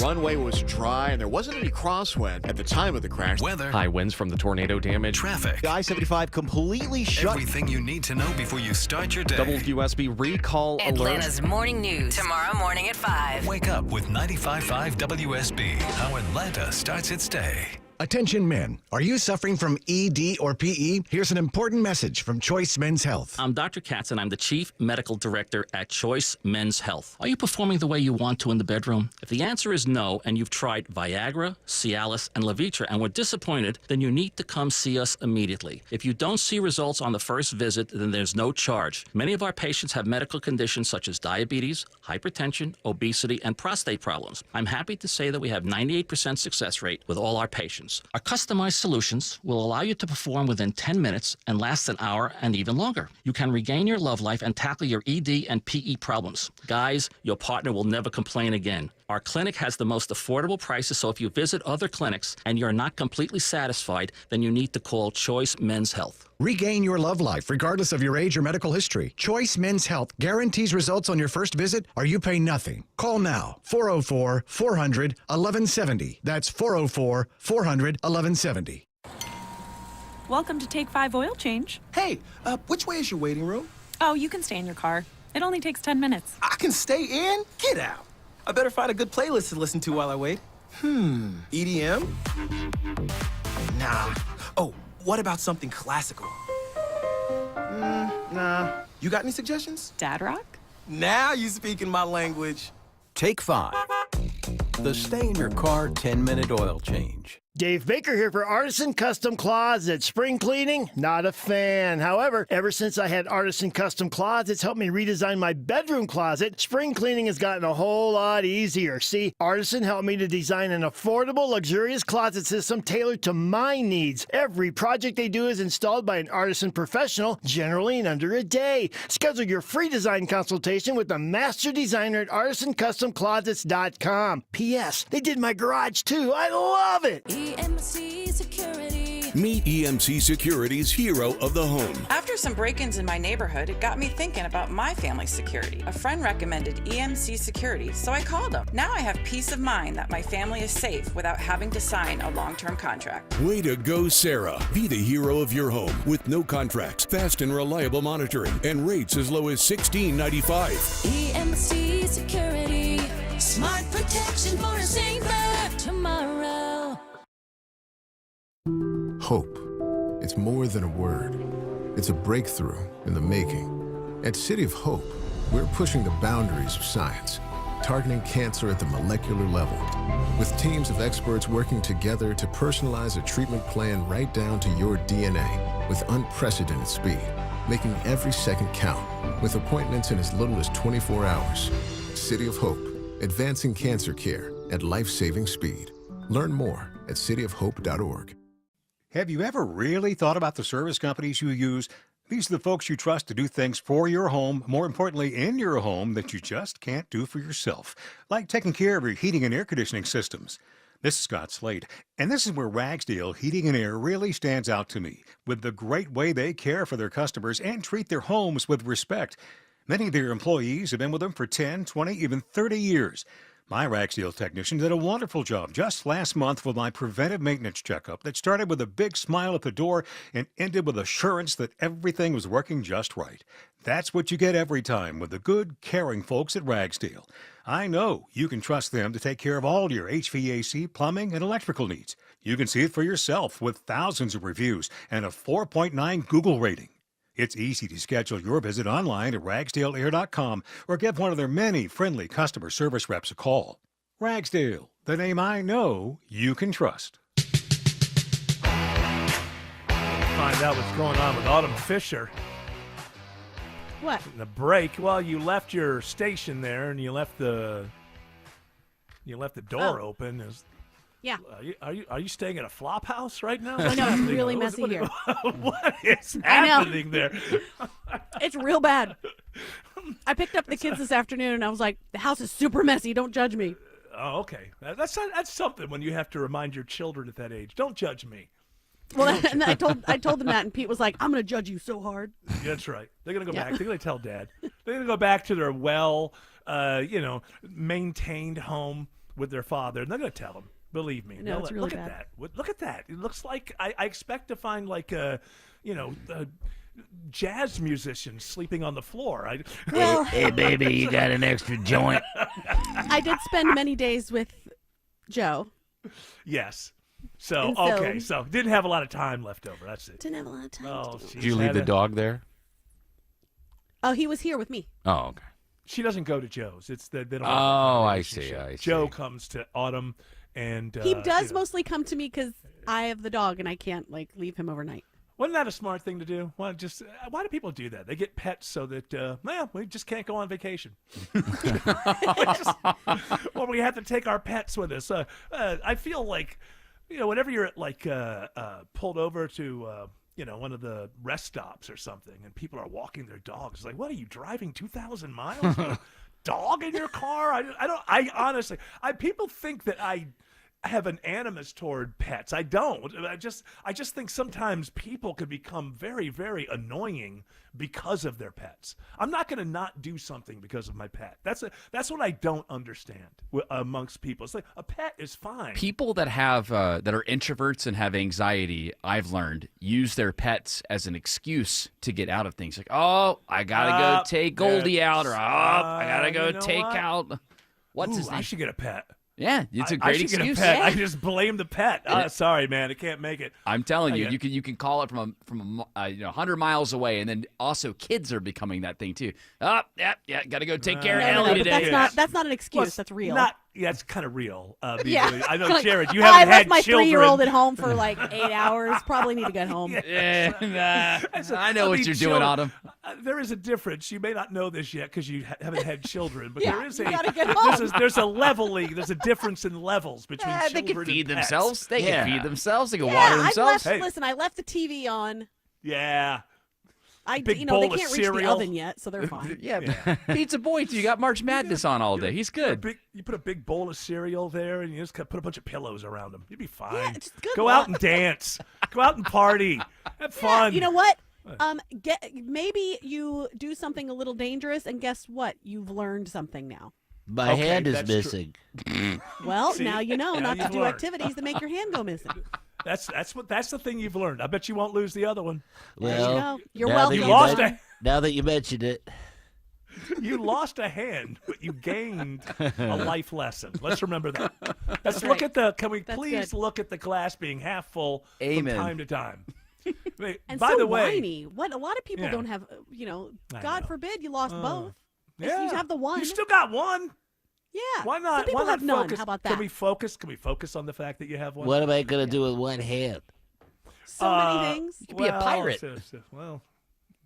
Runway was dry and there wasn't any crosswind at the time of the crash. Weather. High winds from the tornado damage. Traffic. The I-75 completely shut. Everything you need to know before you start your day. Double USB recall Atlanta's alert. morning news. Tomorrow morning at 5. Wake up with 95.5 WSB. How Atlanta starts its day. Attention men, are you suffering from ED or PE? Here's an important message from Choice Men's Health. I'm Dr. Katz, and I'm the Chief Medical Director at Choice Men's Health. Are you performing the way you want to in the bedroom? If the answer is no, and you've tried Viagra, Cialis, and Levitra and were disappointed, then you need to come see us immediately. If you don't see results on the first visit, then there's no charge. Many of our patients have medical conditions such as diabetes, hypertension, obesity, and prostate problems. I'm happy to say that we have 98% success rate with all our patients. Our customized solutions will allow you to perform within 10 minutes and last an hour and even longer. You can regain your love life and tackle your ED and PE problems. Guys, your partner will never complain again. Our clinic has the most affordable prices, so if you visit other clinics and you're not completely satisfied, then you need to call Choice Men's Health. Regain your love life regardless of your age or medical history. Choice Men's Health guarantees results on your first visit or you pay nothing. Call now, 404-400-1170. That's 404-400-1170. Welcome to Take 5 Oil Change. Hey, which way is your waiting room? Oh, you can stay in your car. It only takes 10 minutes. I can stay in? Get out. I better find a good playlist to listen to while I wait. EDM? Nah. Oh, what about something classical? Nah. You got any suggestions? Dad rock? Now you speaking my language. Take 5. The stay in your car 10-minute oil change. Dave Baker here for Artisan Custom Closets. Spring cleaning? Not a fan. However, ever since I had Artisan Custom Closets help me redesign my bedroom closet, spring cleaning has gotten a whole lot easier. See, Artisan helped me to design an affordable, luxurious closet system tailored to my needs. Every project they do is installed by an Artisan professional, generally in under a day. Schedule your free design consultation with the master designer at artisancustomclosets.com. P.S. They did my garage too. I love it. EMC Security. Meet EMC Security's hero of the home. After some break-ins in my neighborhood, it got me thinking about my family's security. A friend recommended EMC Security, so I called them. Now I have peace of mind that my family is safe without having to sign a long-term contract. Way to go, Sarah. Be the hero of your home with no contracts, fast and reliable monitoring, and rates as low as $16.95. EMC Security. Smart protection for a safer tomorrow. Hope. It's more than a word. It's a breakthrough in the making. At City of Hope, we're pushing the boundaries of science, targeting cancer at the molecular level, with teams of experts working together to personalize a treatment plan right down to your DNA with unprecedented speed, making every second count, with appointments in as little as 24 hours. City of Hope, advancing cancer care at life-saving speed. Learn more at cityofhope.org. Have you ever really thought about the service companies you use? These are the folks you trust to do things for your home, more importantly, in your home, that you just can't do for yourself, like taking care of your heating and air conditioning systems. This is Scott Slade, and this is where Ragsdale Heating and Air really stands out to me, with the great way they care for their customers and treat their homes with respect. Many of their employees have been with them for 10, 20, even 30 years. My Ragsdale technician did a wonderful job just last month with my preventive maintenance checkup that started with a big smile at the door and ended with assurance that everything was working just right. That's what you get every time with the good, caring folks at Ragsdale. I know you can trust them to take care of all your HVAC, plumbing, and electrical needs. You can see it for yourself with thousands of reviews and a 4.9 Google rating. It's easy to schedule your visit online at ragsdaleair.com or give one of their many friendly customer service reps a call. Ragsdale, the name I know you can trust. Find out what's going on with Autumn Fisher. What? In the break. Well, you left your station there, and you left the door open. Yeah. Are you staying at a flop house right now? I know, it's really messy here. What is happening there? It's real bad. I picked up the kids this afternoon, and I was like, the house is super messy. Don't judge me. Oh, okay. That's something when you have to remind your children at that age. Don't judge me. Well, and I told them that, and Pete was like, I'm going to judge you so hard. That's right. They're going to go back. They're going to tell Dad. They're going to go back to their maintained home with their father, and they're going to tell him. Believe me. No, it's really look bad. at that. Look at that. It looks like I expect to find like a jazz musician sleeping on the floor. Hey, baby, you got an extra joint? I did spend many days with Joe. Yes. So didn't have a lot of time left over. That's it. Didn't have a lot of time. Oh, Did you leave the dog there? Oh, he was here with me. Oh, okay. She doesn't go to Joe's. It's they don't. Oh, I see. Joe comes to Autumn, and He does mostly come to me because I have the dog and I can't leave him overnight. Wasn't that a smart thing to do? Why do people do that? They get pets so that we just can't go on vacation. Well, we have to take our pets with us. I feel like, whenever you're pulled over to one of the rest stops or something, and people are walking their dogs. It's like, what are you driving 2,000 miles with a dog in your car? I honestly, people think that I have an animus toward pets. I don't. I just think sometimes people can become very, very annoying because of their pets. I'm not going to not do something because of my pet. That's what I don't understand amongst people. It's like a pet is fine. People that have that are introverts and have anxiety, I've learned, use their pets as an excuse to get out of things. Like, oh, I gotta go take Goldie out, or I gotta go take out. What's his name? I should get a pet. Yeah, it's a great I should excuse. Get a pet. I just blame the pet. Sorry, man, I can't make it. I'm telling you, you can call it from 100 miles away, and then also kids are becoming that thing too. Got to go take care of Ellie today. That's not an excuse. That's real. It's kind of real. Yeah. I know, Jared, you haven't I had left my children. 3-year-old at home for 8 hours. Probably need to get home. I know what you're doing, Autumn. There is a difference. You may not know this yet because you haven't had children, but Yeah, there is you gotta get home. there's a leveling. There's a difference in levels between children They can feed and pets. themselves. They can feed themselves. They can Yeah, water themselves. Listen, I left the TV on. Yeah. They Big can't bowl reach of the cereal. oven yet, so they're fine. Pizza Boy, you got March Madness on all day. He's good. You put a big bowl of cereal there, and you just put a bunch of pillows around him. You'd be fine. Yeah, just good Go luck. out and dance. Go out and party. Have fun. You know what? Maybe you do something a little dangerous, and guess what? You've learned something now. My hand is missing. Well, See? now you know Now not to you've do learned. activities that make your hand go missing. That's the thing you've learned. I bet you won't lose the other one. Well, You're now welcome. that You lost a Now that you mentioned it. You lost a hand, but you gained a life lesson. Let's remember that. Let's look at Can we please look at the glass being half full Amen. from time to time? And By so the way, whiny. What a lot of people don't have. God forbid you lost both. You have the one. You still got one. Yeah. Why not? Some people why not have none. focus? How about that? Can we focus? Can we focus on the fact that you have one? What am I going to do with one hand? So many things. You could be a pirate. Well,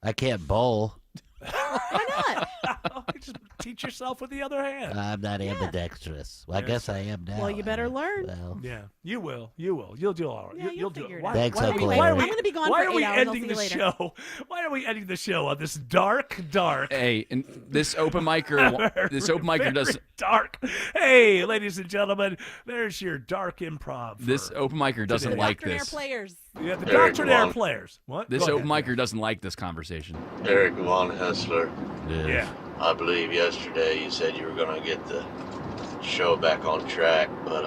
I can't bowl. Why not? Just teach yourself with the other hand. I'm not ambidextrous. Well, I guess I am now. Well, you better learn. Well, Yeah, you will. You will. You'll do all right. Yeah, You'll do figure it. it Why, out. Thanks, why are Uncle we, Larry. why are we, I'm gonna be gone why for are we 8 hours. I'll ending see the you later. show? Why are we ending the show on this dark? Hey, and this open micer doesn't. Dark. Hey, ladies and gentlemen, there's your dark improv. This open micer doesn't like Doctrinaire this. players. Yeah, the Doctrinaire players. What? This Go open ahead. micer doesn't like this conversation. Eric Von Hessler. Yeah. I believe yesterday you said you were going to get the show back on track, but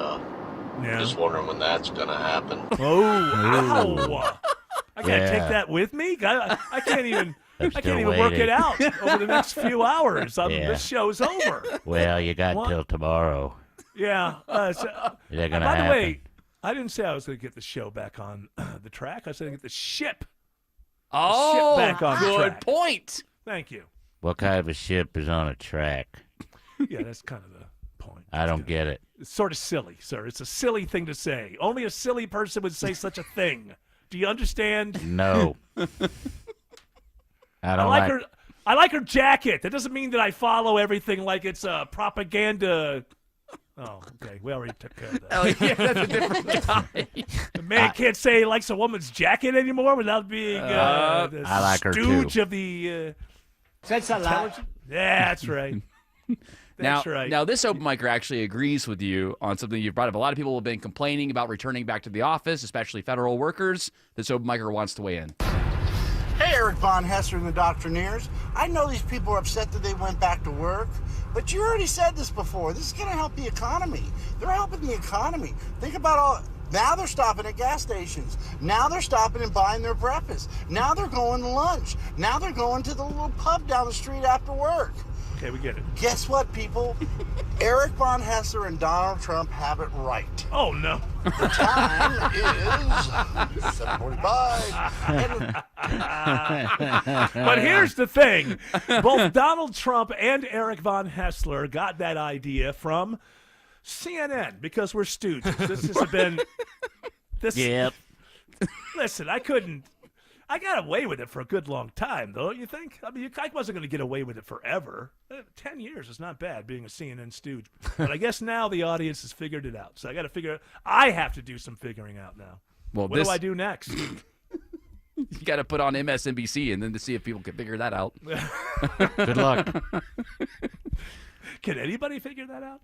Yeah. just wondering when that's going to happen. Oh, ow. I gotta Yeah. take that with me. I can't even. I'm I still can't even work waiting. it out over the next few hours. Yeah. This show's over. well, you got What? till tomorrow. Yeah. It ain't gonna by the happen. way, I didn't say I was going to get the show back on the track. I said get the ship. Oh, back on good track. point. Thank you. What kind of a ship is on a track? Yeah, that's kind of the point. I don't get it. It's sort of silly, sir. It's a silly thing to say. Only a silly person would say such a thing. Do you understand? No. I don't like her. I like her jacket. That doesn't mean that I follow everything like it's a propaganda. Oh, okay. We already took care of that. Oh, yeah, that's a different guy. The man can't say he likes a woman's jacket anymore without being the I like her stooge too. of the. That's a lot. Yeah, that's right. That's right. Now, this open micer actually agrees with you on something you've brought up. A lot of people have been complaining about returning back to the office, especially federal workers. This open micer wants to weigh in. Hey, Eric Von Hessler and the Doctrinaires. I know these people are upset that they went back to work, but you already said this before. This is going to help the economy. They're helping the economy. Think about all... Now they're stopping at gas stations. Now they're stopping and buying their breakfast. Now they're going to lunch. Now they're going to the little pub down the street after work. Okay, we get it. Guess what, people? Eric Von Hessler and Donald Trump have it right. Oh, no. The time is 7:45. But here's the thing. Both Donald Trump and Eric Von Hessler got that idea from CNN because we're stooges. This has been... Yep. Listen, I got away with it for a good long time, though, you think? I mean, I wasn't going to get away with it forever. 10 years is not bad, being a CNN stooge. But I guess now the audience has figured it out. So I have to do some figuring out now. Well, what do I do next? You got to put on MSNBC and then to see if people can figure that out. Good luck. Can anybody figure that out?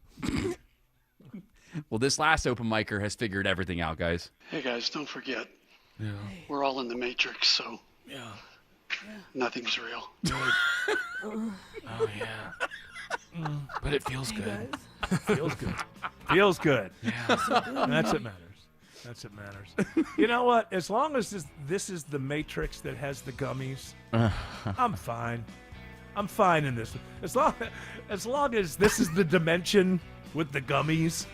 Well, this last open micer has figured everything out, guys. Hey guys, don't forget. Yeah. We're all in the Matrix, so nothing's real. Oh, yeah. But it feels good. Feels good. Feels good. Yeah. That's what matters. That's what matters. You know what? As long as this is the Matrix that has the gummies, I'm fine. I'm fine in this. As long as this is the dimension with the gummies,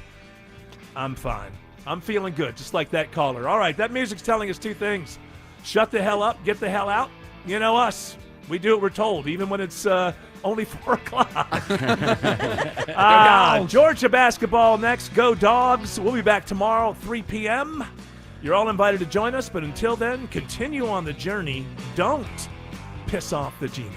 I'm fine. I'm feeling good, just like that caller. All right, that music's telling us two things. Shut the hell up, get the hell out. You know us. We do what we're told, even when it's only 4 o'clock. Georgia basketball next. Go Dogs. We'll be back tomorrow, 3 p.m. You're all invited to join us, but until then, continue on the journey. Don't piss off the genie.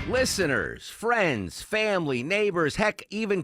Listeners, friends, family, neighbors, heck, even